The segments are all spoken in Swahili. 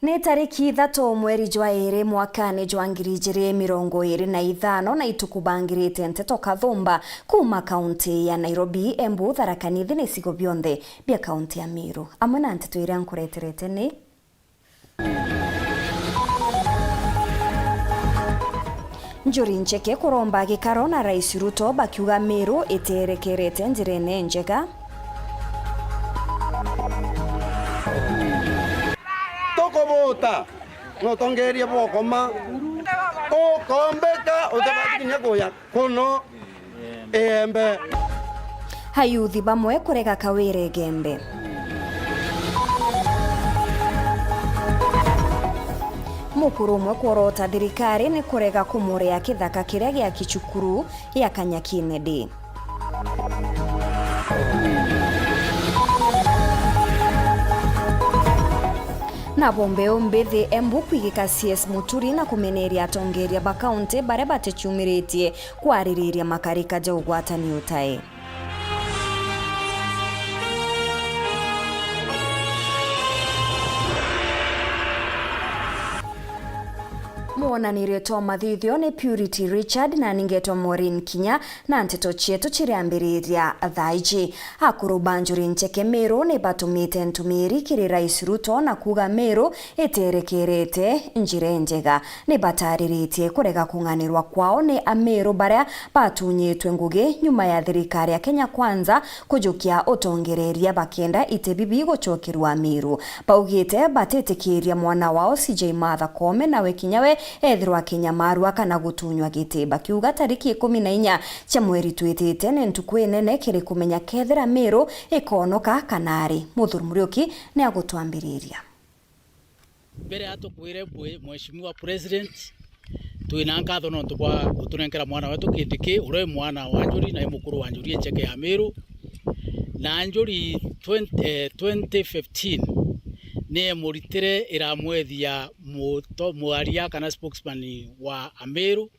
Ni tariki 3 mweri jwa 2 mwakani jwa 2025 na itukubangirite nteto kathumba kuma kaunti ya Nairobi, Embu, Tharaka Nithi na icigo bionthe bia kaunti ya Meru. Amwe na nteto iria nkureterete ni Njuri Ncheke kuromba gikaro na Rais Ruto bakiuga Meru iterekerete njirene njega. Vota no tongeria bokoma o kombeka utabakinya goya kono embe hayuthi bamwe kurega Kawire Gembe. Mukuru umwe kurota thirikari ni kurega kumuria kithaka kiria gia Kichukuru ya Kanyakinedi. Na bombeo mbethi Embu kwigika CS Muturi na kumeneria atongeria ba kaunti bare batechumiritie kwaririria makarika ja ugwatani utae. Muonanirie to mathithio ni Purity Richard na ningeto Maureen Kinya na nteto chietu chiriambiriria thaiji. Akuru Njuri Ncheke Meru ni batumite ntumiri kiri Rais Ruto na kuga Meru iterekerete njire njega. Ni batariritie kurega kung'anirwa kwao ni Ameru baria batunyitwe ngugi nyuma ya thirikari ya Kenya Kwanza kujukia utongereria bakenda itebibi guchokirwa Meru. Baugite batetikiria mwana wao CJ Martha Koome na Wekinyawe ethirwa Kenya marua kana gutunywa giti bakiuga tariki 14 cia mweri twitite ni ntuku nene kiri kumenya kethira Meru ikonoka kanari. Muthuri Muriuki ni agutwambiriria mbere atukwire Mheshimiwa President twina ngatho no tubwa utunenkera mwana wetu kindiki ure mwana wa Njuri na mukuru wa Njuri Ncheke ya Meru na Njuri 2015 ne muritire iramwethia mwaria kana spokesman wa Ameru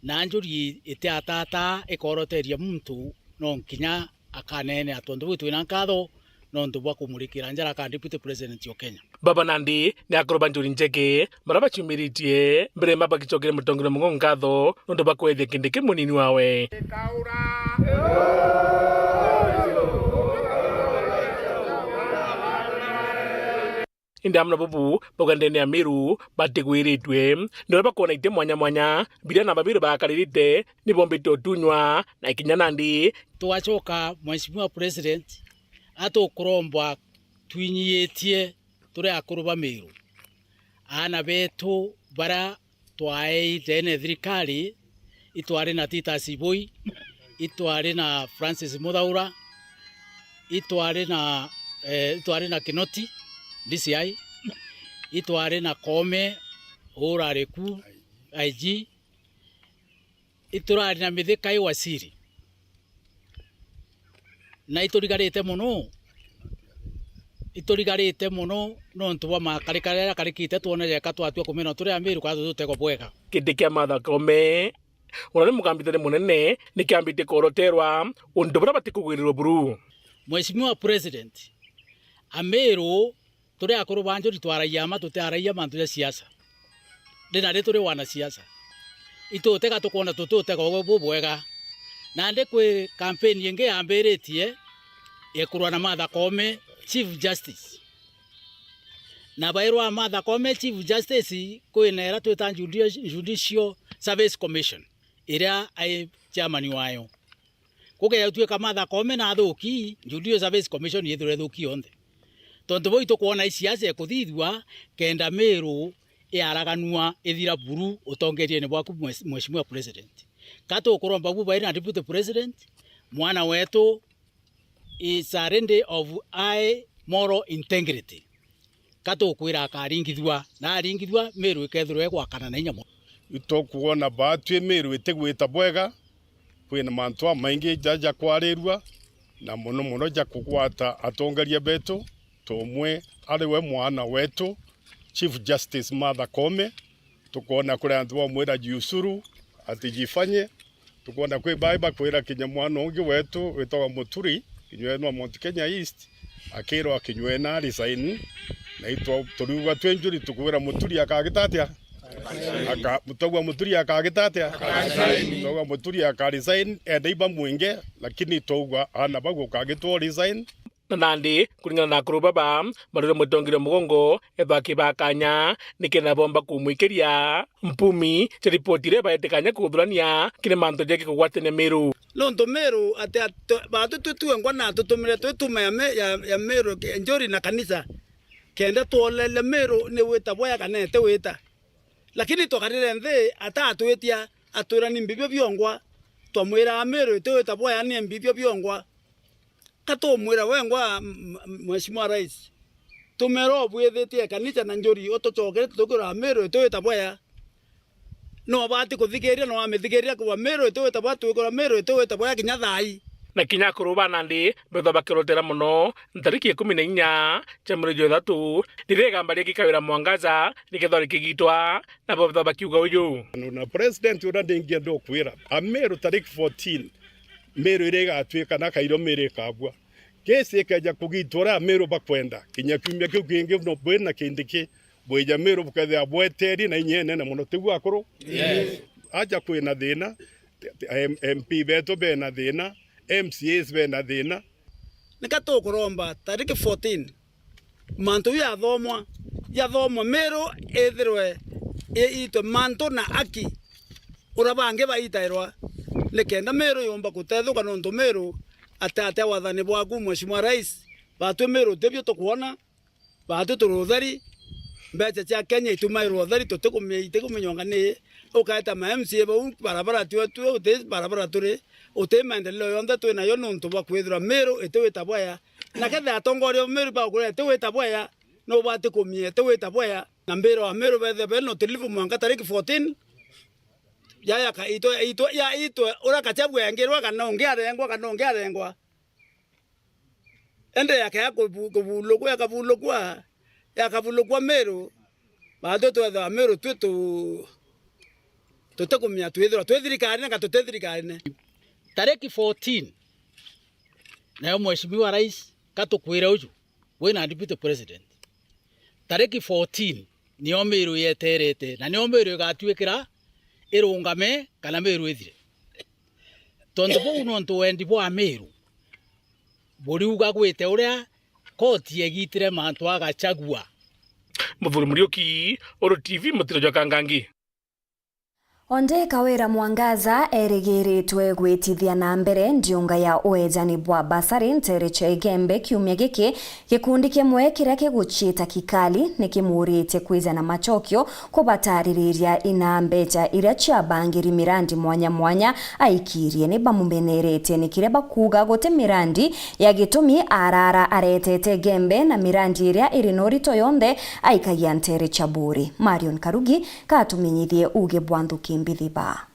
na Njuri ite atata ikoroteria muntu no nkinya akanene atondu twina nkatho no ndubwa kumurikira njara ka Deputy President wa Kenya. Baba Nandi ni akoroba Njuri Ncheke maraba chumiritie mbere mabakichokere mutongere mungo nkatho no ndubwa kwethia kindiki munini wawe. Indamna bubu bogandene ya Meru bategwiritwe ndora bakona ite mwanya bila na babiru bakaririte ni bombito tunywa na ikinya Nandi twachoka Mheshimiwa President atokurombwa twinyiyetie turi akuruba Meru ana betu bara twae tene thirikari itware na Titus Iboi itware na Francis Muthaura itware na Kinoti DCI itware na Koome urareku IG itware na Mithika Wasiri na iturigarite muno no ntwa makarikara karikite tuonere katwatua kumena turi Ameru kwa tutego bwega kidikia Martha Koome ona ni mugambite munene ni kiambite koroterwa undubura batikugwirirwo buru. Mheshimiwa President Ameru turi akuru ba Njuri twaraia ma tutaraia mantu ya siasa ndina ri turi wana siasa itutega tukona tututega bwega na ndi kwi campaign yenge yambiritie ikurwa na Martha Koome Chief Justice na bairwa Martha Koome Chief Justice kwinera twita Judicial Service Commission iria ai chairman wayo kuge tuika Martha Koome na thuki Judicial Service Commission yethire thuki onthe tondu bo itukuona isiasa ekuthithwa kenda Meru yaraganua ithira buru utongerie ni bwaku Mheshimiwa President kato kuromba buba ina Deputy President mwana wetu is a rende of high moral integrity kato kwira akaringithwa na aringithwa Meru ikethirwe gwakana na inyamo itokuona batwe Meru itegwita bwega kwina mantwa maingi jaja kwarirwa na muno ja kugwata atongeria betu tumwe ariwe mwana wetu Chief Justice Martha Koome tukona kuri antu bamwira jiusuru atijifanye tukona kwi baiba kwira kinya mwana ungi wetu witawa Muturi kinywe no Mount Kenya East akirwa kinywena resign na itwa turuga twenjuri tukwira muturi akagitatia mutogwa muturi akagitatia mutogwa muturi akarisign endaiba mwinge lakini togwa ana bago kagitwa resign na nandi kulingana na akuru baba marure mutongire mugongo ethaki bakanya nikena bomba kumwikiria mpumi tiripotire baetekanya kuthurania kine manto jeke kugwatene Meru lonto Meru ate batu tutu ngwana tutumire tutume ya Meru njori na kanisa kende tolele Meru ne weta boya kanete weta lakini tokarire nthi ata atwetia aturani mbibyo byongwa twamwira Meru te weta boya ni mbibyo byongwa kato mwira wengwa Mheshimiwa Rais tumero bwethetie kanisa na njori otochokere tukura Meru te weta boya no bati kuthigeria no amethigeria kwa Meru te weta boya tukura Meru te weta boya kinya thai na kinya kuruba nandi betho bakirotera muno ntariki 14 chamuri jothatu direga mbali kikawira Mwangaza nikethori kigitwa na betho bakiuga uyu na president ura ndingia ndo kwira Meru tariki 14 Meru irega atwika na kairo mere kabwa kesi kaja kugitora Meru bakwenda kinya kumya kingi no bwena kindiki bweja Meru bukathe abweteri na inyene na muno tigwa akoro aja kwina thina MP beto bena thina MCAs bena thina nikatukuromba tariki 14 mantu ya thomwa Meru ethirwe ito mantu na aki urabange baitairwa lekenda Meru yomba kutethuka nontu Meru atate wathani bwaku Mheshimiwa Rais batu Meru tebyo tukuona batu turuthari mbeca cia Kenya itumairwo thari tutikumenyonga ni ukaeta ma MCA bau barabara tu uti barabara turi uti maendeleo yonde tu na yo nontu bakwithira Meru eteweta boya na ketha atongoria Meru bakure eteweta boya no bati kumie eteweta boya na mbero wa Meru bethe beno tilifu mwanga tariki 14 ya ka ito ura kachabu yangerwa kana ongearengwa ende yake yakubulukwa yakabulukwa Meru bado twetha Meru tutakumya twethirikari na katutethirikari tariki 14 nayo Mheshimiwa Rais katukwira uju wina deputy president tariki 14 niyo Meru yeterete na niyo Meru gatwikira irungame kana Meru ithire tondu bau nontu wendi bwa Meru buriuga gwite uria koti egitire mantu agachagua Muthuri Muriuki Oro TV mutiro Kangangi Onde Kawira Mwangaza erigiritwe gwitithia na mbere ndiunga ya uejani bwa basari ntereche igembe kiumia giki gikundi kimwe kiria kiguchita kikali nikimurite kwiza na machokio kubataririria ina mbeca iria ciabangiri mirandi mwanya aikirie ni bamumenerete nikire bakuga gote mirandi ya gitumi arara aretete gembe na mirandi iria iri norito yonde aikagia nterecha buri Marion Karugi katumenyithie uge bwanduki Mbithiba.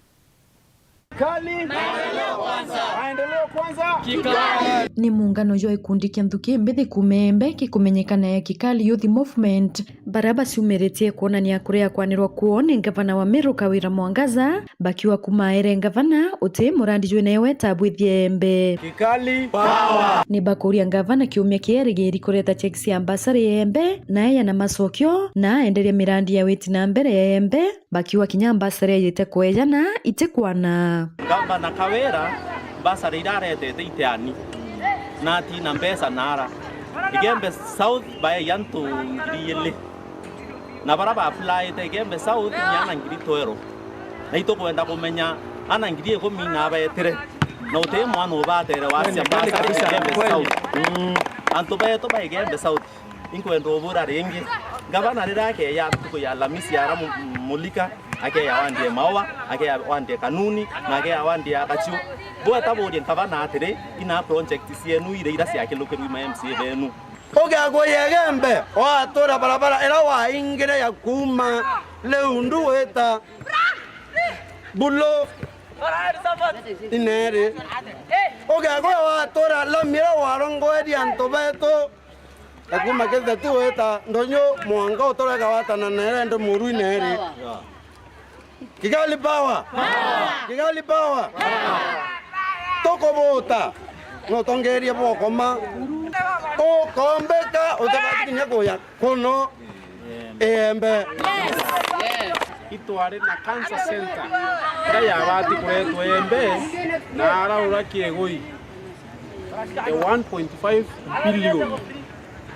Ni muungano jwa ikundi kia Nthuki Mbithi kumembe kikumenyekana ya Kikali Youth Movement baraba ciumeretie kuonania kuria kwanirwa kuo ni gavana wa Meru Kawira Mwangaza bakiwa kumaere gavana uti murandi jwe newe tabwithie mbe Kikali power ni bakuria gavana kiumia kierigiri kureta checks ya ambassador yembe na ya na masokio na enderia mirandi ya weti na mbere ya yembe bakiwa kinya ambassador yite kwejana itekwana gavana Kawira ambassador iraretete iteani na tina mbesa nara igembe south by yantu ngiriyele na baraba apply te igembe south nyana ngiri toero na ito kwenda kumenya ana ngiriye ko mina baetere na ute mwana obatere wasi ambassador igembe south anto baeto ba igembe south inkwendo obura rengi gavana rirake ya tuko ya lamisi ya ramu mulika ake ya wandie mawa ake ya wandie kanuni na ake ya wandie akachu bo tabodi gavana atere ina project sienu ire ira sia kilokeru ma MCA benu ogago yegembe watora barabara era wa ingire ya kuma leundu weta bulo inere ogago watora lamira warongo edi antobeto akuma kete tu weta ndonyo mwanga otora gawata na nere ndo muru inere Kikali power Kikali power toko bota no tongeria bokoma kombeka utabakinya goya kono embe itware na cancer center ndaya abati kuretwa embe na araura kiegoi 1.5 billion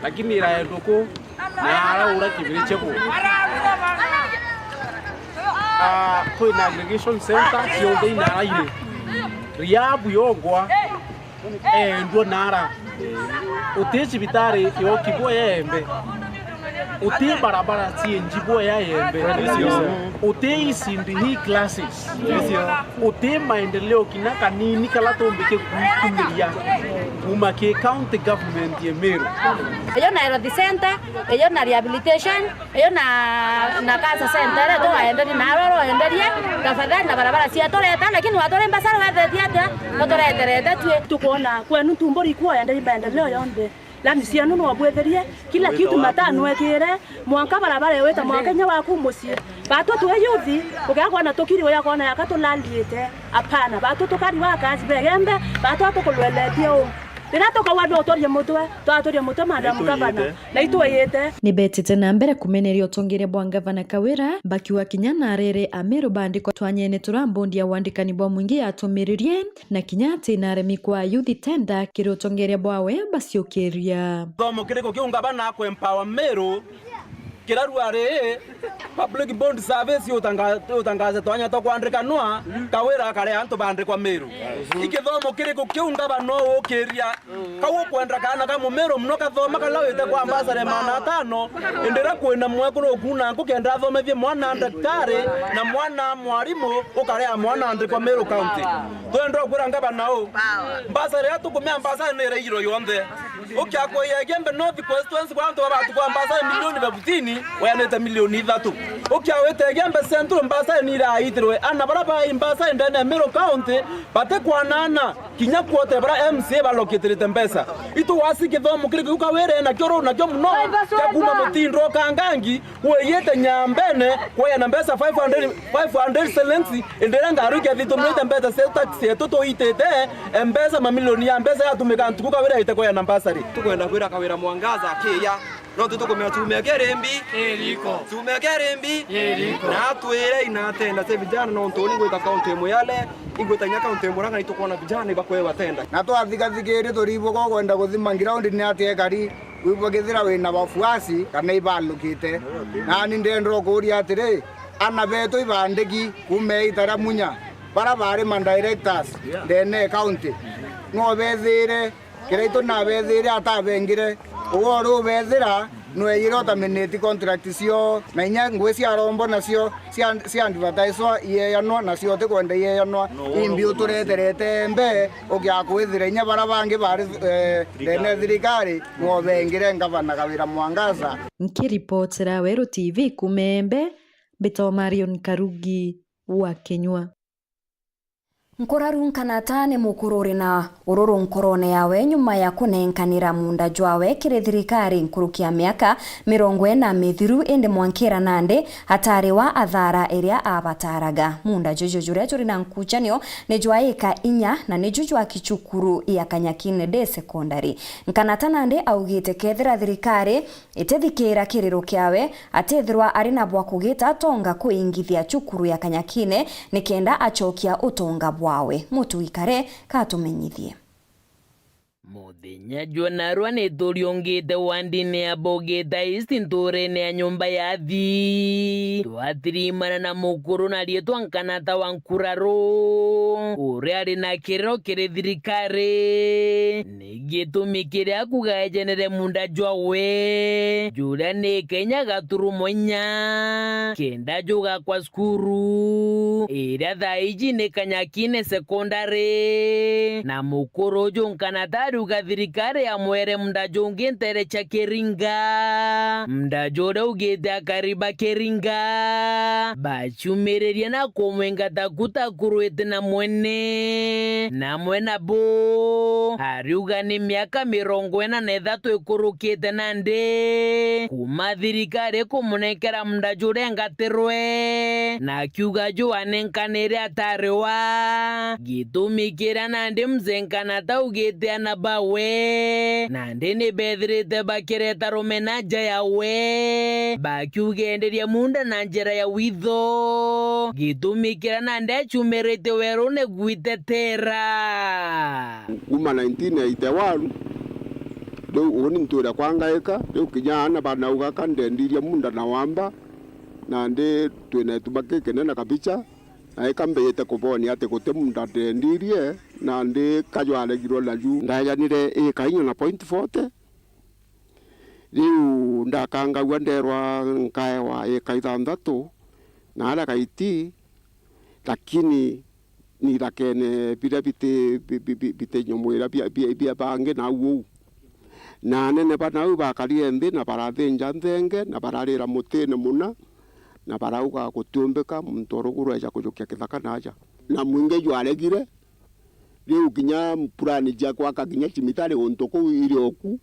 lakini iraendoko na araura kibiri cheko koi na aggregation center cionde inaraire riabu yogwa ndo nara utechi bitare yo kibwa embe uti barabara tienjibo ya embe uti isindi hii classes uti maendeleo kinaka nini kala tombeke kumiria uma ke county government ya Meru eyo na health center eyo na rehabilitation eyo na cancer center ndo aende na roro enderie tafadhali na barabara cia toreta lakini watore mbasara wathetia toreterete tukona kwenu tumbori kwa ende maendeleo yonde lani ciano no abwetherie kila kitu matano ekire mwanka barabara yeweta mwakenya waku mucie bato twe yuthi ukagwa na tukiri ya kona yakatulaliete apana bato tukari wakazi begembe bato tukulweletie Riratoka wadu otoria mutwe madamu gavana na itweyete ni betete na mbere kumeneria utongeria bwa gavana Kawira bakiwa kinya na rere Ameru bandiko twanyene turambondia wandikani bwa mwingi atumiririe na kinyati na remi kwa youth tender kiri utongeria bwawe baciokeria thomo kiriko kiungabana ku empower Meru kiraruare public bond service utangaza twanya to kwandrikanwa Kawira kare antu bandikwa Meru ikithomo kiriko kiungabano ukiria kawo kwendra kana ka Meru mno kathoma kalawite kwa ambassador mana tano endera kwina mwekuro kuna ngukenda thomethie mwana daktari na mwana mwarimu ukarea mwana andikwa Meru county twendra kwira ngabana o ambassador atukumia ambassador ne reiro yonde ukiako yegembe north constituency kwa antu abatu kwa ambassador milioni 50 wayanete milioni 3 ukiawete yegembe central ambassador ni raitirwe ana baraba ambassador ndane Meru county bate kwa nana kinya kwote bara MCA baloketerete mbesa itu wasike thomo kiriko ukawere na kyoro na kyo mno yakuma mutindo kangangi weyete nyambene kwa na mbesa 500 selensi endera ngaruke thitumete mbesa se tax yetu to itete mbesa mamilioni ya mbesa yatumika ntukuka wera ite kwa na mbasa tukwenda kwira Kawira Mwangaza akiya no tutukomea tumegerembi eriko tumegerembi eriko na twire inatenda se vijana no ntoni ngwita county moyale ingwita nya county moranga itukona vijana bakwe batenda na twathikathikiri turibo ko kwenda guthima ground ni atie gari wibogethira wina bafuasi kana ibalukite na ni ndendro kuria atire ana beto ibandiki kume itara munya bara bare man directors dene county no bethire kireito na bethire atabengire ugoru bethira no yiro terminate contract cio na nya ngwe cia rombo nacio cia advertise ye yanwa nacio te kwenda ye yanwa imbi utureterete mbe ugia kwithira nya bara bangi bari dene thirikari no bengire gavana Kawira Mwangaza nkiripotera Weru TV kumembe Beto Marion Karugi wa Kenywa Nkoraru kanata mukururi na ururu nkorone yawe nyuma ya kunenkanira munda jwawe kire thirikari nkurukia miaka 40 mithiru ende mwankira nande hatari wa athara iria abataraga munda jojo jure juri na nkuchanio ne jwaika inya na ne jujwa kichukuru ya Kanyakine de secondary nkanata nande augite kethira thirikari itethikira kiriro kiawe atethirwa ari na bwa kugita tonga kuingithia chukuru ya Kanyakine nikenda achokia utonga wawe mutuikare katumenyithie Muthenya Jonarwa ni turiongite wandine abogeta istinturene ya nyumba ya thi twatirimana na mukuru na rietwa nkanata wa Nkuraro uria ari na kiriro kiri thirikari nigitumikire akugajenere munda jwawe juria ni Kenya gaturumo 4 kenda juga kwa skuru iria thaiji ni Kanyakine secondary na mukuru jo nkanata ruga thirikari ya mwere munda jongi ntere cha Keringa munda jora ugete akariba Keringa bachumereria na komwenga takuta kuruete na mwena bo hariuga ni miaka 43 ikurukite nande kuma thirikari kumunekera munda jora ngaterwe na kiuga jo anenkanere atarewa gitumikira nande mzenkana taugete ana bawe na ndene bethirite bakireta rumenaja yawe bakiugenderia munda na njira ya witho gitumikira na ndechumirite werune gwitetera kuma 1981 do woni ntura kwangaika do kijana banauga kandendiria munda na wamba na nde twene tubake na kabicha na kambete kuboni ate kote munda ndendirie na nde kajwale giro la ju ndayanire kainyo na point 40 riu ndakanga wanderwa nkae wa kaithandatu na ala kaiti lakini ni lakene bira bite nyomwera bia bange na uo na nene bana bakari embe na barathenja nthenge na bararira mutene muna na barauga gutumbika mtoroguru eja kujukia kithaka naja na mwinge jwaregire riu kinya purani jakwa akakinya cimitari ontoko irioku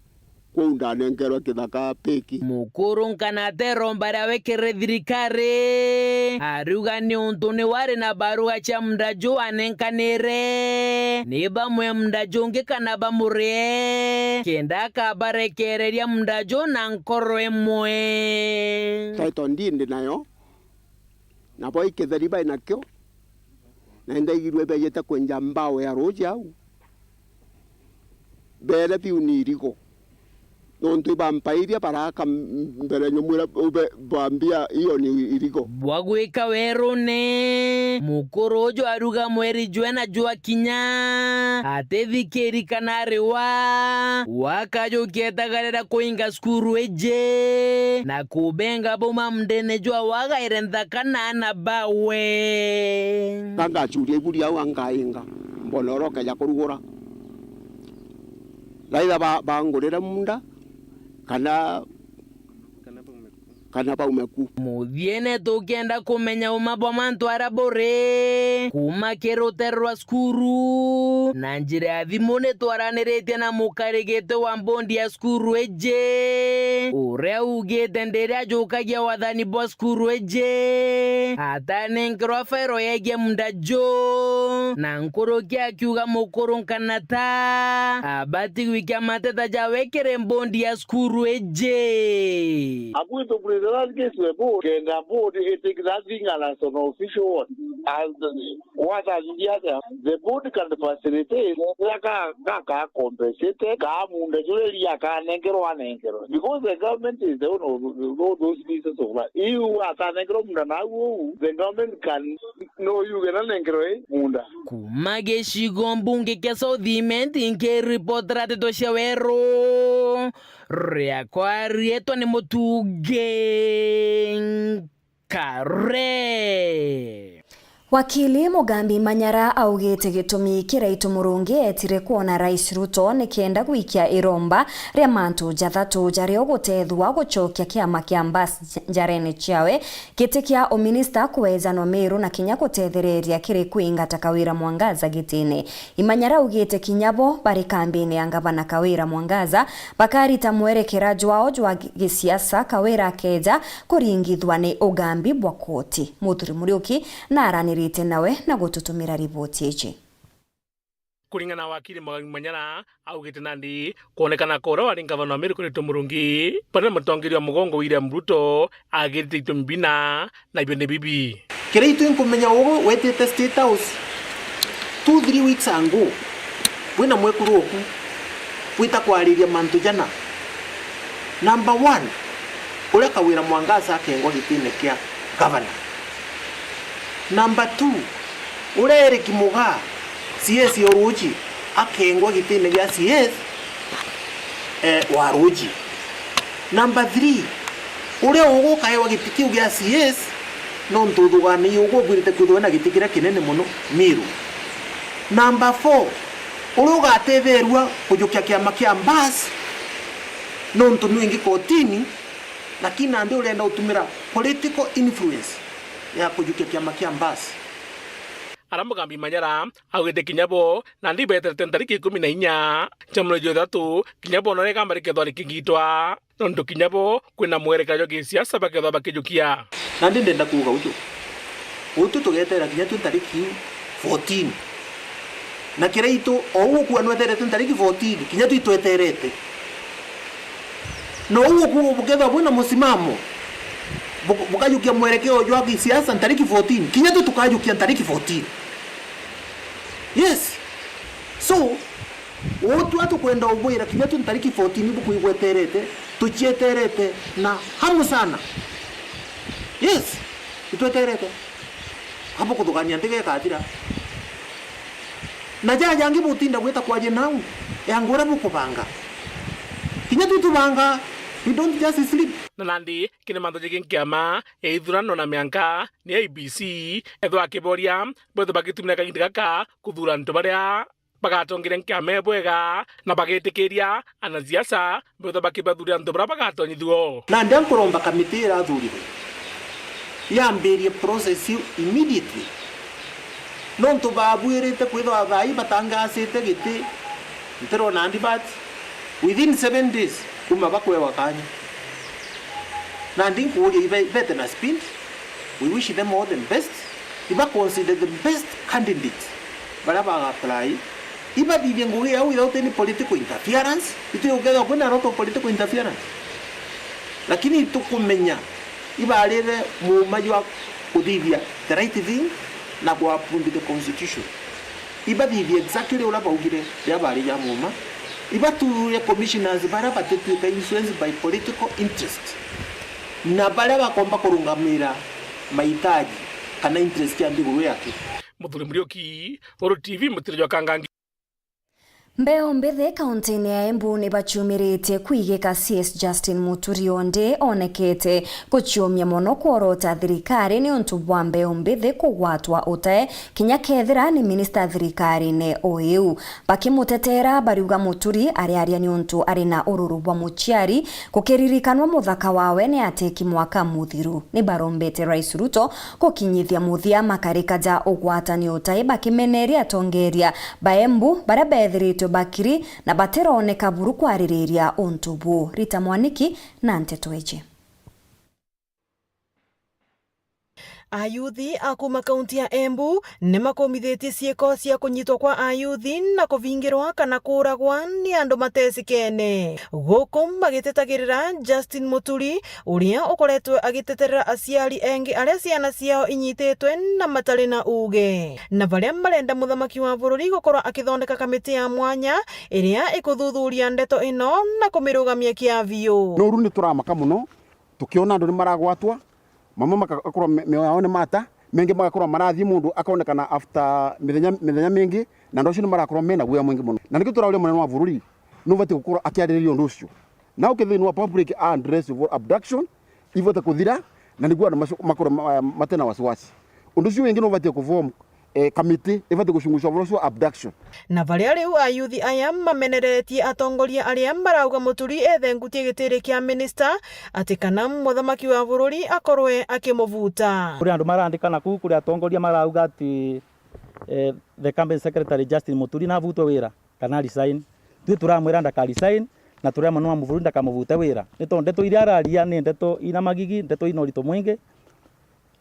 kundanengerwa kithaka peki mukuru nkanate rombara wekere thirikari aruga ni untu ni wari na barua cha mndaju anenkanire ni bamwe mndaju ngi kana bamurie kenda kabarekereria mndaju na nkoro emwe taito ndinde nayo na boy ketheriba inakyo na ndaigirwe beyeta kwenja mbao ya roja bele piunirigo nontu bampairia baraka mbere nyumura ube bambia iyo ni irigo bwagwika werune mukuru ujo aruga mweri jwena jua kinya atethikeri kanariwa wakajo kietagarera kuinga skuru eje na kubenga boma mdene jua wagaire nthakana bawe kanga churie iguri au angainga mboloroka ya kurugura laida bangurira munda kana baumeku muthiene tukienda kumenya uma bwa mantu arabore kuma kiruterwa skuru na njira ya thimu ni twaraniritie na mukarigite wa mbondi ya skuru eje uria ugite ndiria ajukagia wathani bwa skuru eje atanenkerwa fairo yegie mndajo na nkuruki akiuga mukuru nkanata abati gwikia mateta jawekere mbondi ya skuru eje Aguito president gets the board and the board it takes that thing as an official one. As what as the board can facilitate Kaka compensated Gamunda Julia Negro because the government is the one of those pieces of land. You are Negro Mundanawu, the government can know you get an angry Munda. Kumage Shigombunge Kesodiment in K report Ratetoshawero. Rea kwa rieto ni mutuge kare. Wakili Mugambi Manyara augite gitumi kiraitu murungi etire kuona Rais Ruto nikienda gwikia iromba ria mantu jathatu jario gutethwa gucokia kiama kia Mbas Njarene Chiawe gitikia uminista kuweza no Meru na kinya gutethereria kiri kuingata Kawira Mwangaza gitini. Imanyara augite kinyabo bari kambini ya Gavana Kawira Mwangaza bakarita mwerekera jwao jwa gisiasa Kawira keja kuringithwa ni ugambi bwa koti. Muthuri Muriuki na arani rite nawe na gututumira ripoti iji. Kuringana wakili Manyara augite nandi kuonekana kora wari Gavana wa Meru Nderitu Murungi pana mutongeri wa mugongo William Ruto agirite itumbina na ibyo ne bibi kiraitu inkumenya ugo wetete State House 2-3 weeks ago wina mwekuru oku wita kwariria mantu jana. Number 1 ule Kawira Mwangaza akengwa gitine kia governor. Number 2 ule Eric Muga CS Oruji akengwa gitine kia CS wa Ruji. Number 3 ule ugo kaewa gitikiu kia CS no ntudugani ugo gwirite kudwana gitikira kinene muno Meru. Number 4 ule ugateverwa kujukia kiama kia Mbas no ntunu ingi kotini lakini ande ulienda utumira political influence ya kujukia kiama kia Mbas. Mugambi Manyara augite kinyabo na ndibete tariki 14 chamlo jothatu kinyabo no reka marike thwari kingitwa ndo kinyabo kwina mwerekano gisiasa bakethwa bakijukia na ndenda kuga utu tugetera kinya tu tariki 14 na kireito owo kwa nweterete ntariki 14 kinya tuitweterete no owo kwa buketha bwina musimamo bukayukia mwerekeo jwa kisiasa ntariki 14 kinya tukayukia ntariki 14. Yes, so watu kwenda ubwira kinya ntariki 14 bukuigweterete tuchieterete na hamu sana. Yes, itweterete hapo kuthugania ndege kathira na jangi butinda gwita kwaje nau yangura bukubanga kinya tutubanga, we don't just sleep. Na nandi kine manto jigin kiama ya ithurano na mianka ni ABC ethwa kiboria bwetho bagitumira kahinda gaka kuthura nto baria bagatongire nkiame bwega na bagetikiria anasiasa bwetho bakibadhuria nto baria bagatonyithwo na ndam kuromba kamiti irathurire yambirie process immediately nonto babwirite kwithwa thai batangasite giti ntero nandi but within 7 days kuma bakwewa kanya nandi kuuria ibete na spin. We wish them all the best. Iba consider the best candidate baraba apply iba bibia ngugi au without any political interference. Itu ugega kuna roto political interference, lakini tukumenya iba alire mu majwa kudivia the right thing na kwa uphold the constitution. Iba bibia exactly ola baugire ya bari ya muma iba tu ya commissioners baraba tetu ka influenced by political interest na baraba komba kurungamira mahitaji kana interest ya ndiguru yake. Muthuri Murioki, Oro TV, mutirijwa Kangangi. Mbeo mbithe kaunti-ini ya Embu ni bachumirite kuigika CS Justin Muturi onde onekete kuchumia mono kuorota thirikari ni untu bwa mbeo mbithe kugwatwa utae kinya kethira ni minister thirikari-ini OEU bakimutetera bariuga Muturi ariaria ni untu arina ururu bwa muchiari kukiririkanwa muthaka wawe ni ateki mwaka muthiru ni barombete Rais Ruto kukinyithia muthia makarikaja ugwatani utae bakimeneria tongeria baembu barabethirite bakiri na bateroneka buru kwaririria untubu. Rita Mwaniki na Nteto Eje. Ayuthi akuma kaunti ya Embu nemakomithitie ciiko cia kunyitwo kwa ayuthi na kuvingirwa kana kuragwa ni andu matesikene guku magitetagirira Justin Muturi uria ukoretwe agiteterera aciari engi aria ciana ciao inyititwe na matari na uge na baria marenda muthamaki wa bururi gukorwa akithondeka kamiti ya mwanya iria ikuthuthuria ndeto ino na kumirugamia kiavio. No runi turamaka muno tukiona andu ni maragwatwa mama makakorwa meo yao ni mata mengi magakorwa marathi mundu akaonekana after mithenya mingi na ndocio ni marakorwa mena guya mwingi muno na nikio turaule munene wa bururi no vati gukorwa akiariririo ndu ucio na ukithini wa public address for abduction ivote kuthira na niguo makorwa matena wasiwasi undu ucio wingi no vati kuform kamiti ivate gushungusha voroso abduction na varia riu ayuthi aya mameneretie atongoria aria marauga Muturi ethe ngutie gitiri kia minister ati kana muthamaki wa bururi akorwe akimuvuta kuri andu marandikana ku kuri atongoria marauga ati the campaign secretary Justin Muturi na vutwe wira kana resign tu turamwira ndaka resign na turema no amuvuru ndakamuvuta wira nito ndeto iria araria ni ndeto ina magigi ndeto ina urito mwingi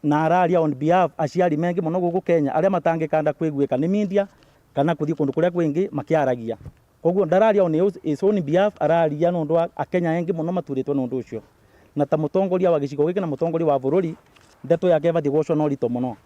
na araria on behalf aciari mengi muno guku Kenya aria matangikanda kwiguika ni media kana kuthi kundu kuria kwingi makiaragia koguo ndararia on his own behalf araria no ndo akenya engi muno maturitwe no ndo ucio na ta mutongoria wa gicigo giki na mutongoria wa bururi ndeto yake vathi gocwo no rito muno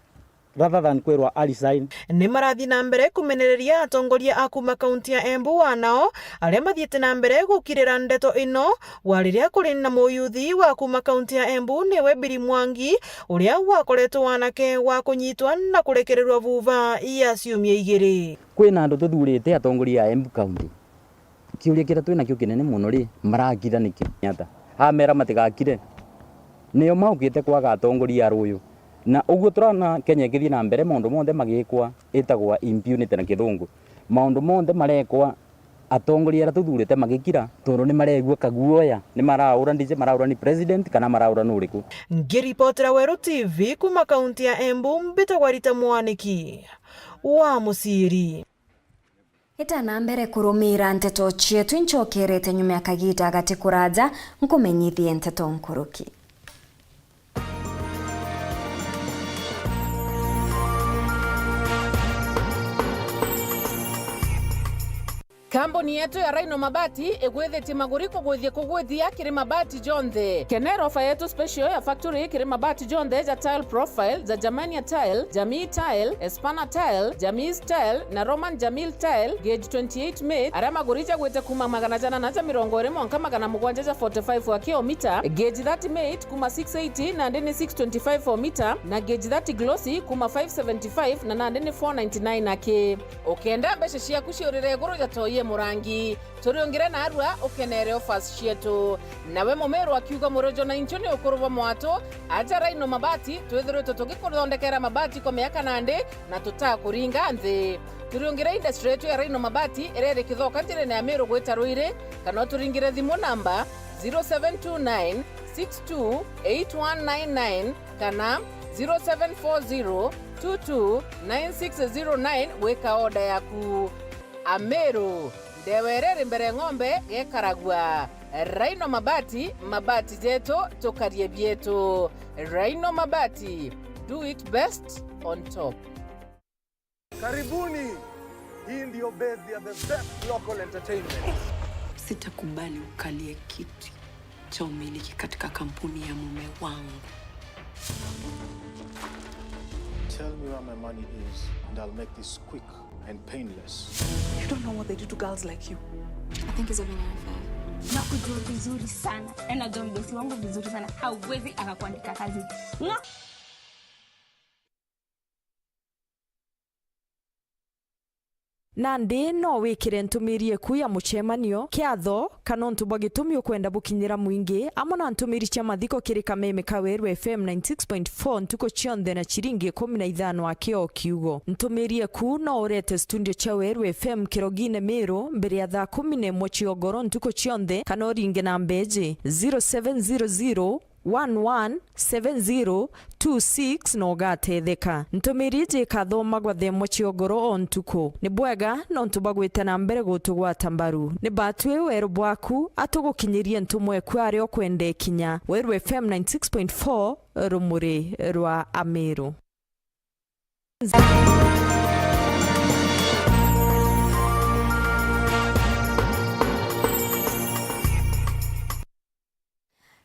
rather than kwirwa alisign. Ni marathi na mbere kumenereria atongoria akuma kaunti ya Embu wanao aria mathiete na mbere gukirira ndeto ino wariria kuri na muyuthi wa kuma kaunti ya Embu niwe Biri Mwangi uria wakoretwo wanake wa kunyitwa na kurekererwa vuva ya ciumia igiri. Kwina andu tuthurite atongoria ya Embu kaunti kiuria kira twina kio kinene muno ri marakira nikio nyata amera matigakire nio maugite kwaga atongoria ruyu na uguo turana Kenya githi na mbere maundu monthe magikwa itagwa impunity na kithungu maundu monthe marekwa atongoria aria tuthurite magikira tondu ni maregua kaguoya ni maraura ndije maraura ni president kana maraura nuriku. Ngiripotera Weru TV kuma kaunti ya Embu mbitagwa Rita Mwaniki wa Musiri. Itana mbere kurumira nteto chietu nchokerete nyuma ya kagita gati kuraja nkumenyithie nteto nkuruki. Kambuni yetu ya Rhino Mabati egwethete maguriko gwithie kugwithia kiri mabati jonthe. Kenero ofa yetu special ya factory kiri mabati jonthe ja tile profile za Germania tile, Jamii tile, Espana tile, Jamii tile na Roman Jamil tile gauge 28 made ara magurija gwete kuma 720 mwanka 745 wa kilomita, gauge 30 made kuma 680 na ndeni 625 for meter na gauge 30 glossy kuma 575 na ndeni 499 ake. Okenda beshe cia kuciurire guru ja toye murangi turiongire na arua ukenere offers cietu nawe mumero akiuga murojo na inchoni ukuruva mwato aja Rhino Mabati twethirwe tugikuthondekera mabati kwa miaka nande na tutakuringa nthi. Turiongire industry yetu ya Rhino Mabati irere kithoka njire na Meru gweta Ruire kana turingire thimu namba 0729 628199 kana 0740 229609 weka oda yaku. Ameru ndewerere mbere ng'ombe gekaragwa. Rhino Mabati, mabati jetu tukarie bietu. Rhino Mabati, do it best on top. Karibuni, hii ndio base ya the best local entertainment. Sitakubali ukalie kiti cha umiliki katika kampuni ya mume wangu. Tell me where my money is and I'll make this quick and painless. You don't know what they do to girls like you. I think it's a very unfair. Nakujua vizuri sana. Najua mdosi wangu vizuri sana. Hauwezi akakuandika kazi. No. Nandi no wikire ntumirie ku ya muchemanio kiatho kana ntubwa gitumi ukwenda bukinyira mwingi amona ntumiri cia mathiko kiri Kameme Kaweru FM 96.4 ntuko chionde na chiringi 15 akio kiugo ntumirie ku no urete studio cha Weru FM Kirogine Meru mbere ya thaa 11 chiogoro ntuko chionde kana uringe na mbeji 0700 117026 no gatetheka ntumirije kathoma gwa themo chiogoro ontuko ni bwega no ntubagwite na mbere gutugwata mbaru ni batwe weru bwaku atugukinyirie ntumwe kware okwende kinya Weru FM 96.4 rumuri rwa Ameru.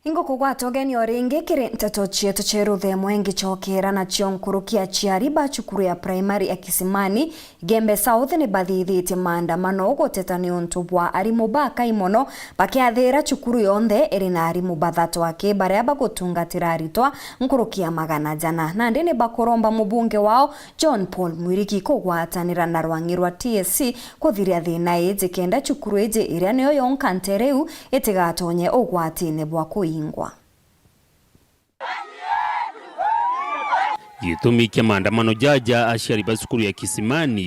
Ingo kugwato geni oringi kiri nteto chieto cheruthe mwengi chokera na chionkurukia chiari bachukuru ya primary ya Kisimani Gembe South ni bathithite maandamano guteta ni untu bwa arimu bakaimono bakiathira chukuru yonthe iri na arimu bathato ake baria bagutungatira aritwa nkurukia magana jana na ndini bakuromba mubunge wao John Paul Mwirigi kugwatanira na rwangi rwa TSC kuthiria thina iji kenda chukuru iji iria niyo yonka ntereu itigatonye ugwatine bwa kuingwa. Gitumi kia maandamano jaja aciari ba cukuru ya Kisimani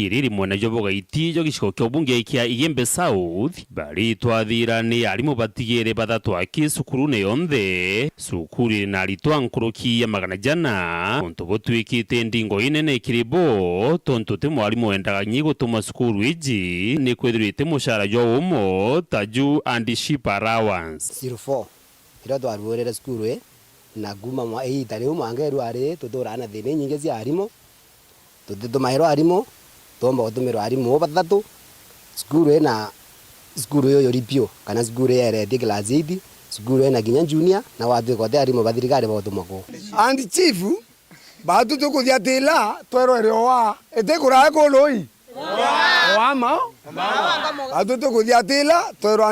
iriri mwana joboga itijo giciko kya ubunge kia Igembe South bari twathira ni arimu batigere bathatu aki cukuru ne yonthe cukuru na ritwa nkuruki ya magana jana onto botwikite ndingo inene kiribo tonto te mwarimu wendaga nyigo tuma cukuru iji ni kwethirite mushara jo umo taju and ship allowance 04 ira twarurere cukuru na guma mwa itari umwangeru ari tuturana thine nyinge cia arimo tutumahero arimo tomba gutumiro arimo bathatu skuru na skuru yo ripio kana skuru ya red class 8 skuru na ginya junior na watu kote arimo bathirikari botumako and chief batu tukuthia tila twerero wa etekura ko loi wama batu tukuthia tila twero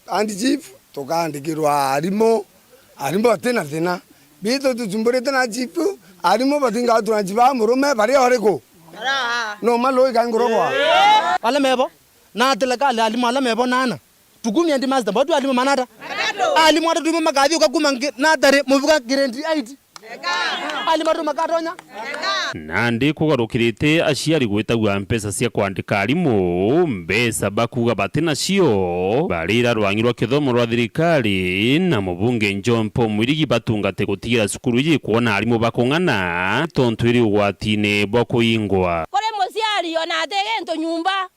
and chief tukandikirwa arimo arimo tena tena bito tutumburete na chifu arimo batinga tunajiba murume bari oreko no malo ikangoro kwa ala mebo na telekale alimo ala mebo nana tukumi andi master bodu alimo manata alimo atu tumo makadhi ukaguma na tare muvuka grade 8 alimo atu makatonya nandi kugarukirite aciari gwetagwa mpesa cia kwandika arimu mbesa bakuga batena cio barira rwangirwa kithomo rwa thirikari na mubunge John Paul Mwirigi batungate gutigira cukuru iji kuona arimu bakung'ana tontu iri ugwatine bwa kuingwa kore muciari ona atege nyumba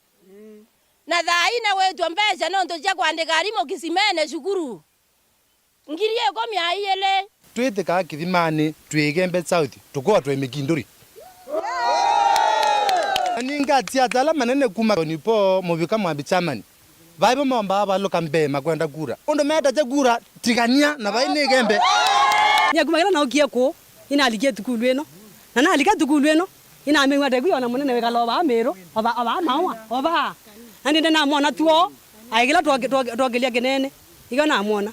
na thai na wetwa mbeca no ntu cia kwandika arimu Kisimene cukuru ngirie komia iyele twite ka Kisimani twi Gembe South tukwa twi mikinduri ninga tiata la manene kuma nipo mubika mwa bichamani vaibo momba abalo kambe makwenda kura ondo meta cha kura tigania na vaine gembe nyakumagira na okieko ina alikie tukulu eno na alika tukulu eno ina amengwa de kuona munene wekaloba amero oba mawa oba andi ndena mwana tuo aigila twagelia genene igana amona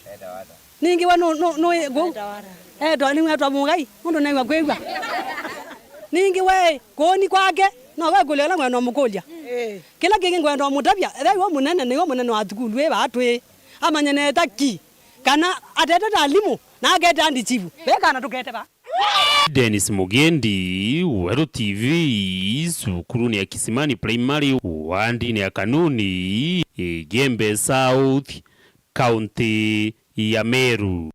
ningi wa no go ndo ni ngwa twamugai mundu na ngwa kwegwa ningi we koni kwake no we kulela ngwa no mukolia kila kingi ngwa ndo mutabya ewe munene ni munene wa tukulu we batwe amanyene taki kana atete talimu na geta ndi chivu bekana tukete ba Dennis Mugendi, Weru TV, sukuruni ya Kisimani Primary, wandini ya Kanuni, Igembe South, County ya Meru.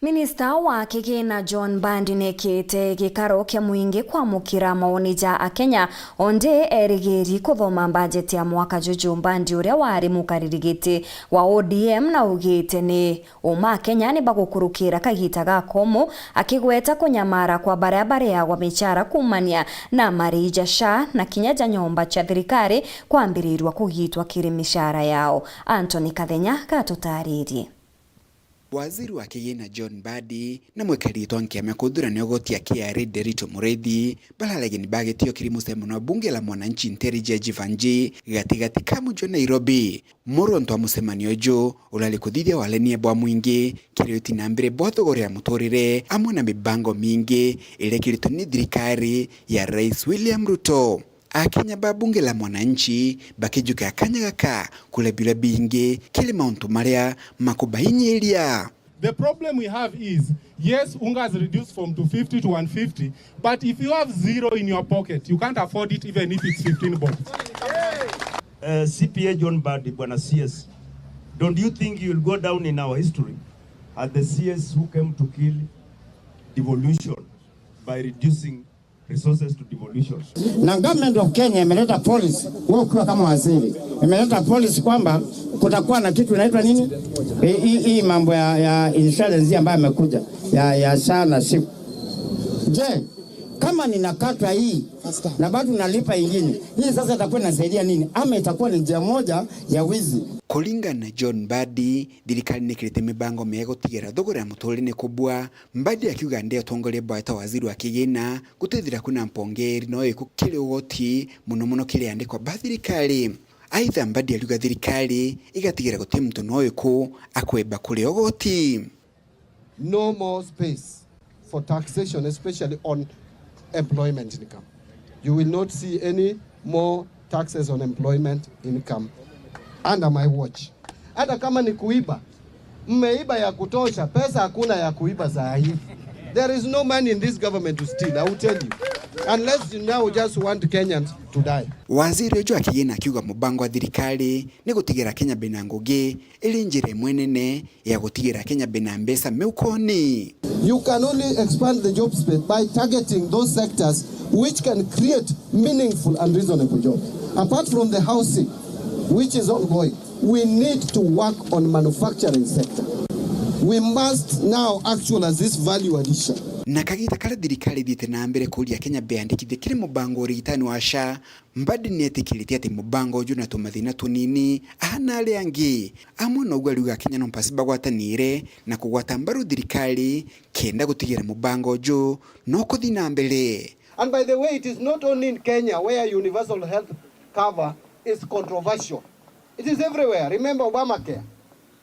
Minista wa Kigina John Bandi nekete gikaro kia muingi kwa mukira maoni ja Akenya onde erigeri kuthoma budget ya mwaka juju. Bandi uria wari mukaririgiti wa ODM na ugite ni uma Kenya ni bagukurukira kagita gakomo akigweta kunyamara kwa barabara ya michara kumania na marija sha na kinyaja nyomba cha thirikari kwambirirwa kugitwa kiri mishara yao. Anthony Kathenya katutaririe. Waziri wa Kigina John Badi na mwekarito nkiamya kuthurania gotia KRA Derito Mureithi balalege ni bagetio kiri musemo wa bunge la mwananchi Nterije Jivanji gatigati kamujo Nairobi. Moronto wa musemanio jo ulali kuthithia walenie bwa mwingi kirioti na mbere bothogore ya mutorire amwe na mibango mingi ile kirito ni thirikari ya Rais William Ruto. Akenya ba bunge la mwananchi bakijuka akanya gaka kule bila bingi kile mauntu maria makubainyiria. The problem we have is, yes, unga has reduced from 250 to 150, but if you have zero in your pocket, you can't afford it even if it's 15 bob. CPA John Badi, Bwana CS, don't you think you will go down in our history as the CS who came to kill devolution by reducing resources to devolution? Na government of Kenya imeleta policy, wewe ukiwa kama waziri, imeleta policy kwamba kutakuwa na kitu inaitwa nini? Hii mambo ya insurance ambayo imekuja ya sana siku. Je, kama ninakatwa hii na bado nalipa ingine, hii sasa itakuwa inasaidia nini? Ama itakuwa ni njia moja ya wizi? Kulingana na John Badi, thirikari nikirite mibango mego tigera thogora mutorine kubwa. Badi akiuga ndio tongole bwata waziri wa Kigina gutethira kuna mpongeri no ikukire ugoti muno kile andikwa bathirikari. Aitha Badi aliuga thirikari igatigera guti mtu no iku akweba kule ugoti. No more space for taxation, especially on employment income. You will not see any more taxes on employment income under my watch. Hata kama ni kuiba, mmeiba ya kutosha, pesa hakuna ya kuiba saa hii. There is no money in this government to steal, I will tell you. Unless you now just want Kenyans to die. Waziri jo Kigina akiuga mubango wa thirikari ni gutigira Kenya bena ngugi ili njire mwenene ya gutigira Kenya bena mbesa meukoni. You can only expand the job space by targeting those sectors which can create meaningful and reasonable jobs. Apart from the housing, which is ongoing, we need to work on manufacturing sector. We must now actualize this value addition. Na kagita kala thirikari thite na mbere kuria Kenya beandikithie kiri mubango ritani wa SHA. Badi netikirite ati mubango uju na tumathina tunini ahana ari angi amwe no gwaruga Kenya no mpasiba gwatanire na kugwata mbaru thirikari kenda gutigira mubango uju no kuthina mbere. And by the way, it is not only in Kenya where universal health cover is controversial. It is everywhere. Remember Obamacare.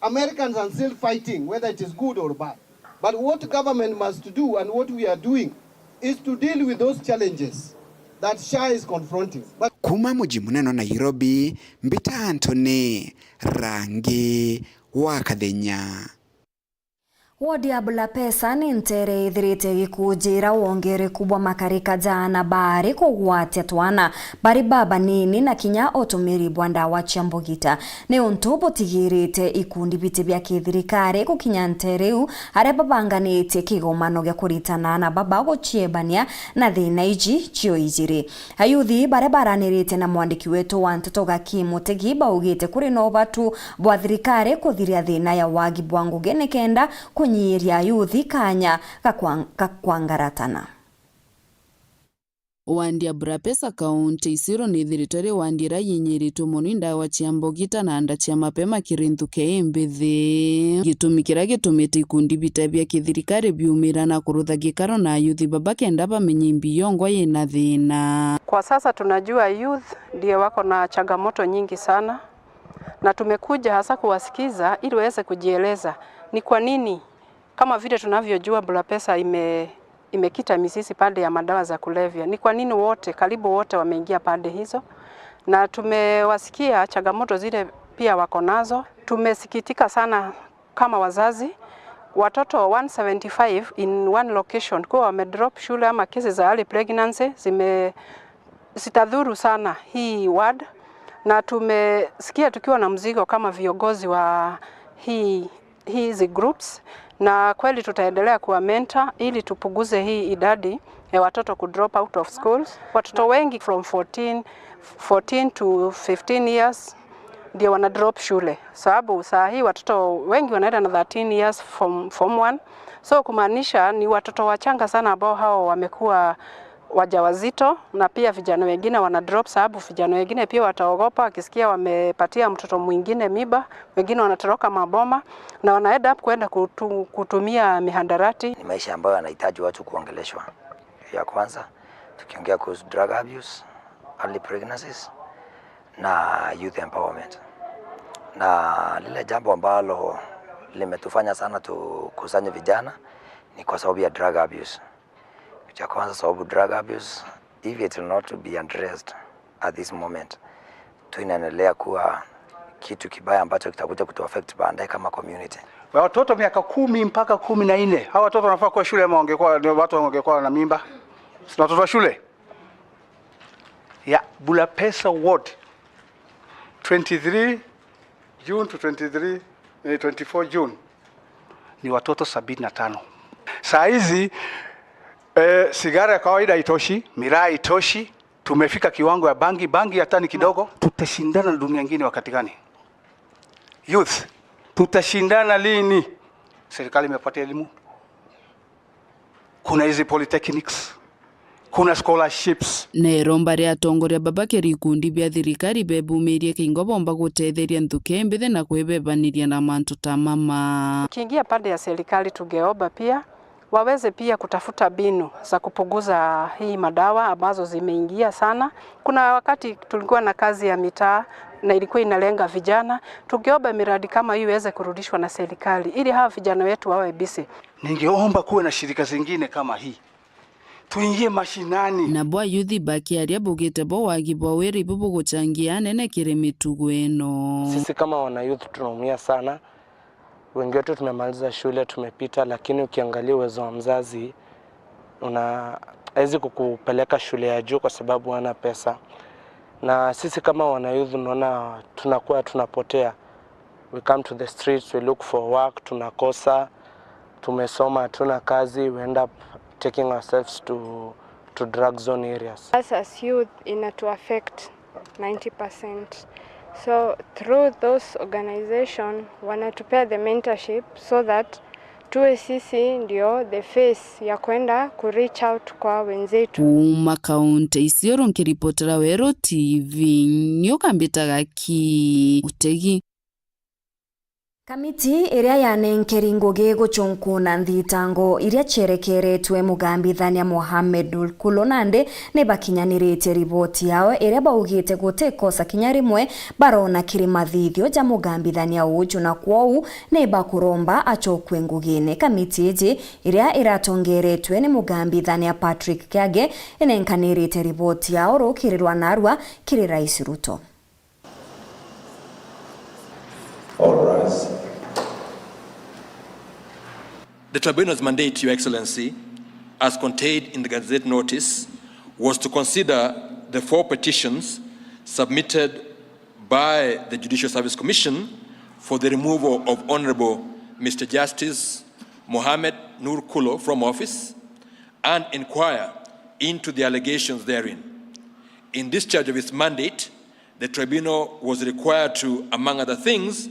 Americans are still fighting whether it is good or bad. But what government must do and what we are doing is to deal with those challenges that SHA is confronting. But kuma muji munene Nairobi, Mbita Anthony Rangi wa Kathenya. Wodi ya Bulapesa ni ntere ithirite gikujira wongere kubwa makarika jana bari kugwatia twana bari baba nini na kinya otumiri bwanda wa Chambogita ni untubo tigirite ikundi biti bya kithirikari kukinya ntereu are babanganite kigomano gya kuritana na baba gochiebania na thina iji chio ijiri ayuthi bare baranirite na mwandiki wetu wa Nteto Gakimu Tegiba ugite kuri no batu bwa thirikari kuthiria thina ya wagi bwangu gene kenda kunyiria yuthi kanya kakwangaratana. Wandia Burapesa kaunti isiro ni thiritari wandira yinyiritu muno ndawa cia mbogita na anda cia mapema kirinthuke imbithi gitumikira gitumite ikundi bitabia kithirikari biumira na kurutha gikaro na youth babake ndaba menyimbi yongwa yina thina. Kwa sasa tunajua youth ndio wako na changamoto nyingi sana, na tumekuja hasa kuwasikiza ili waweze kujieleza ni kwa nini, kama vile tunavyojua Burapesa imekita misisi pande ya madawa za kulevya. Ni kwa nini wote, karibu wote wameingia pande hizo, na tumewasikia changamoto zile pia wako nazo. Tumesikitika sana kama wazazi, watoto 175 in one location kwa wamedrop shule, ama kesi za early pregnancy zitadhuru sana hii ward, na tumesikia tukiwa na mzigo kama viongozi wa hizi groups, na kweli tutaendelea kuwa mentor ili tupunguze hii idadi ya watoto ku drop out of schools. Watoto wengi from 14 to 15 years ndio wana drop shule, sababu saa hii watoto wengi wanaenda na 13 years form 1, so kumaanisha ni watoto wachanga sana ambao hao wamekuwa wajawazito, na pia vijana wengine wana drop sababu vijana wengine pia wataogopa wakisikia wamepatia mtoto mwingine miba, wengine wanatoroka maboma na wanaenda up kwenda kutumia mihandarati. Ni maisha ambayo yanahitaji watu kuongeleshwa. Ya kwanza tukiongea kuhusu drug abuse, early pregnancies na youth empowerment. Na lile jambo ambalo limetufanya sana tukusanye vijana ni kwa sababu ya drug abuse. Cha kwanza sababu drug abuse, if it will not be addressed at this moment, tunaendelea kuwa kitu kibaya ambacho kitakuja kutuaffect baadaye kama community. Watoto miaka 10 mpaka 14, hawa watoto wanafaa kuwa shule ama wangekuwa watu wangekuwa na mimba? Si watoto wa shule? Ya Burapesa ward 23 June to 24 June ni watoto 75. Saa hizi sigara ya kawaida haitoshi, miraa haitoshi, tumefika kiwango ya bangi hata ni kidogo. Tutashindana na dunia nyingine wakati gani? Youth, tutashindana lini? Serikali imepatia elimu, kuna hizi polytechnics, kuna scholarships. Neromba ria tongoria babake rikundi bia thirikari bebumirie kingo bomba gutetheria nthuke mbithe na kwibebaniria na mantu ta mama. Kiingia pande ya serikali tungeomba pia waweze pia kutafuta binu za kupunguza hii madawa ambazo zimeingia sana. Kuna wakati tulikuwa na kazi ya mitaa na ilikuwa inalenga vijana. Tungeomba miradi kama hii iweze kurudishwa na serikali ili hawa vijana wetu wawe busy. Ningeomba kuwe na shirika zingine kama hii, tuingie mashinani. Na bwa youth bakiaria bugite bo wagibwa weri bubu guchangia nene kire mitugo eno. Sisi kama wana youth tunaumia sana. Wengi wetu tumemaliza shule, tumepita, lakini ukiangalia uwezo wa mzazi hawezi kukupeleka shule ya juu kwa sababu hana pesa. Na sisi kama wana youth unaona tunakuwa tunapotea. We come to the streets, we look for work, tunakosa, tumesoma, hatuna kazi, we end up taking ourselves to drug zone areas. As youth to affect 90%. So through those organization wanatupea the mentorship so that tuwe sisi ndio the face ya kwenda ku reach out kwa wenzetu. Kaunti isioro nkiripotera Wero TV nyokambitaga ki utegi. Kamiti iria yanenkeri ngugi guchunkuna nthitango iria cherekeretwe mugambithania Mohamed Nurkulo nande ne bakinyaniretie riboti yao iria baugite gutekosa kinya rimwe barona kiri mathithio ja mugambithania uju na kwou ne bakuromba achokwe ngugine. Kamiti iji iria iratongeretwe ni mugambithania Patrick Kiage inenkanirite riboti yao rukirirwa narwa kiri Rais Ruto. All rise. The tribunal's mandate, Your Excellency, as contained in the Gazette notice, was to consider the 4 petitions submitted by the Judicial Service Commission for the removal of Honorable Mr. Justice Mohamed Nurkulo from office and inquire into the allegations therein. In discharge of its mandate, the tribunal was required to, among other things,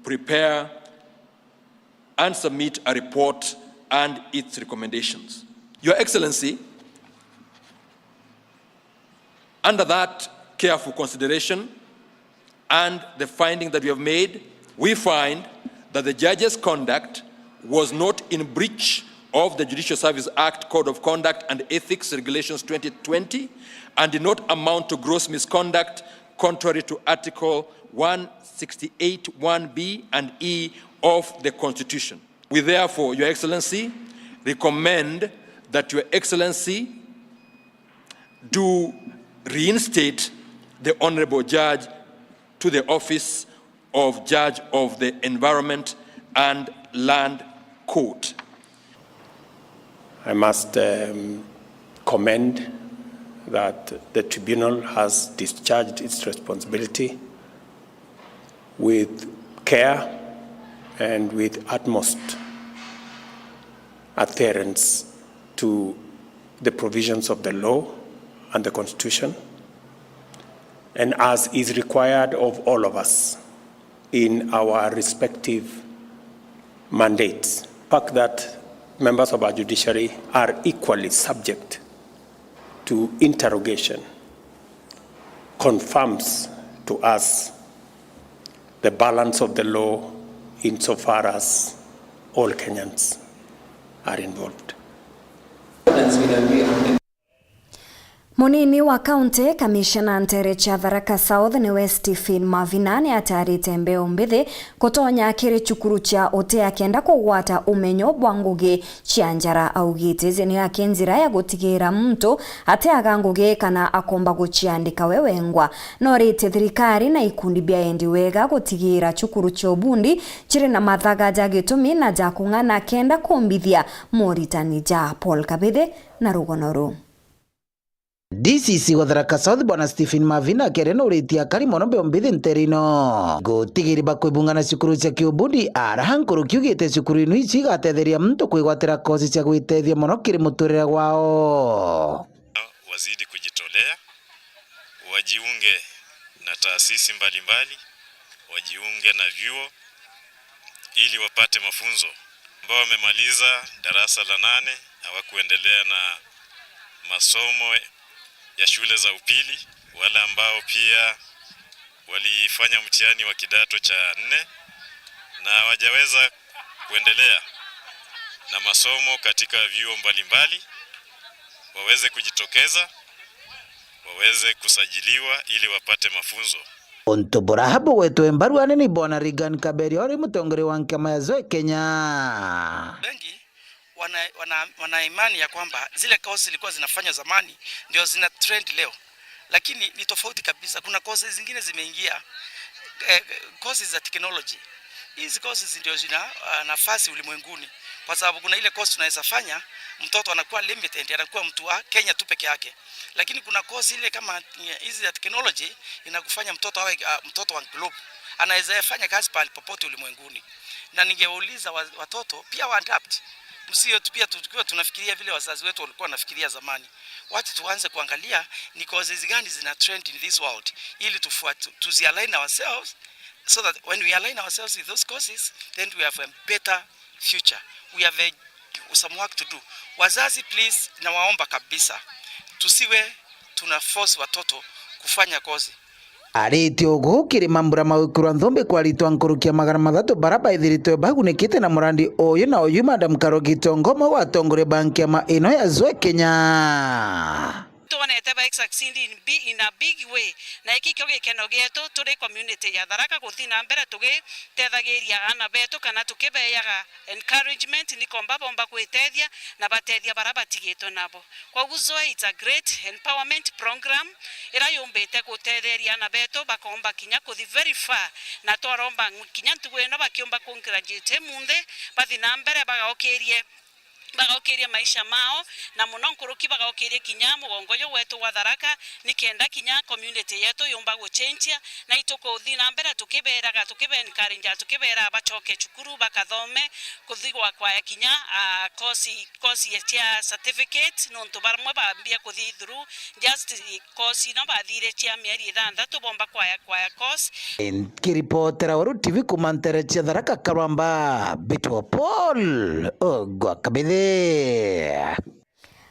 prepare and submit a report and its recommendations. Your Excellency, Under that careful consideration and the finding that we have made, we find that the judge's conduct was not in breach of the Judicial Service Act, Code of Conduct and Ethics Regulations 2020 and did not amount to gross misconduct contrary to Article 168(1)(b) and (e) of the Constitution. We therefore, Your Excellency, recommend that Your Excellency do reinstate the Honorable Judge to the office of Judge of the Environment and Land Court. I must commend that the tribunal has discharged its responsibility with care and with utmost adherence to the provisions of the law and the Constitution, and as is required of all of us in our respective mandates. The fact that members of our judiciary are equally subject to interrogation confirms to us the balance of the law insofar as all Kenyans are involved. Munini wa kaunti kamishna ntere cha Tharaka South niwe Stephen Mavina ni atarite mbeo mbithi kutonya kiri chukuru cha ote akenda kugwata umenyo bwa ngugi cia njara augite zeni akenzira ya gutigira mtu ate agangugi kana akomba guciandika wewengwa no rite thirikari na ikundi bia endi wega gutigira chukuru cha obundi chiri na mathaga ja gitumi na ja kung'ana kenda kumbithia moritani ja Paul Kabithe na Rugonoru. DCC wa Tharaka South bwana Stephen Mavina kereno uritia karimo nombe ombithi nterino gutigiri bakwibungana cukuru cia kiubundi arahankuru kiugite cukuru inu ici gatetheria mtu kwigwatira kozi cia gwitethia muno kiri muturire wao. Wazidi kujitolea, wajiunge na taasisi mbalimbali, wajiunge na vyuo ili wapate mafunzo. Ambao wamemaliza darasa la 8 hawakuendelea na masomo ya shule za upili, wale ambao pia walifanya mtihani wa kidato cha 4 na hawajaweza kuendelea na masomo katika vyuo mbalimbali waweze kujitokeza, waweze kusajiliwa ili wapate mafunzo. Ontobora habo wetu embaruane ni bwana Regan Kaberi ori mutongore wa nkama ya Zoe Kenya. Wengi wana imani ya kwamba zile courses zilikuwa zinafanywa zamani ndio zina trend leo, lakini ni tofauti kabisa. Kuna courses zingine zimeingia, courses za technology. Hizi courses ndio zina nafasi ulimwenguni, kwa sababu kuna ile course tunaweza fanya mtoto anakuwa limited, anakuwa mtu wa Kenya tu peke yake, lakini kuna course ile kama hizi za technology inakufanya mtoto awe mtoto wa globe, anaweza fanya kazi pale popote ulimwenguni. Na ningeuliza watoto pia wa adapt, msio tu pia tukiwa tunafikiria vile wazazi wetu walikuwa wanafikiria zamani. Watu tuanze kuangalia ni courses gani zina trend in this world, ili tuzialign ourselves, so that when we align ourselves with those courses, then we have a better future. We have some work to do. Wazazi please, nawaomba kabisa tusiwe tuna force watoto kufanya kozi. Ariti oguhukiri mambura mawikuru nthombe kwaritwa nkurukia 300 baraba ithirito bagunikite na murandi oyu na oyu Madam Karogito Ngoma watongore banki ya ino ya Zoe Kenya. Tuonete ba succeed in a big way na iki kyo gikeno gietu turi community ya Tharaka guthina mbere tugi tethagiria ana betu kana tukibeyaga encouragement ni komba bomba gwitethia na batethia baraba tigito nabo. Kwa Zoe, it's a great empowerment program ira yumbite gutetheria ana betu bakomba kinya kuthi very far na twaromba kinya tuwe no bakiomba kungraduate munde bathina mbere bagaokirie maisha mao na muno nkuruki bagaokirie kinya mugongoyo wetu wa Tharaka nikenda kinya community yetu yumba guchenjia na ituko uthina mbere tukiberaga encourage tukibera bachoke chukuru bakathome kuthigwa kwa kinya course ya certificate no ntubarmwe bambia kuthi through just course no bathire chia mieri 6 bomba kwa course. Kiripotera Waru TV kumantere cha Tharaka Karwamba Bitwa Paul Ogwa Kabithe.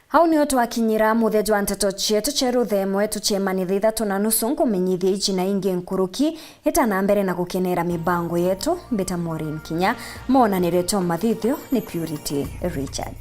Hau ni otu akinyira muthejo wa nteto chietu cheru themwe tuchemanithia 3:30 nkumenyithia ichi na ingi nkuruki itana mbere na gukenera mibango yetu. Mbeta Maureen Kinya, monanire Tom Mathithio ni Purity Richard.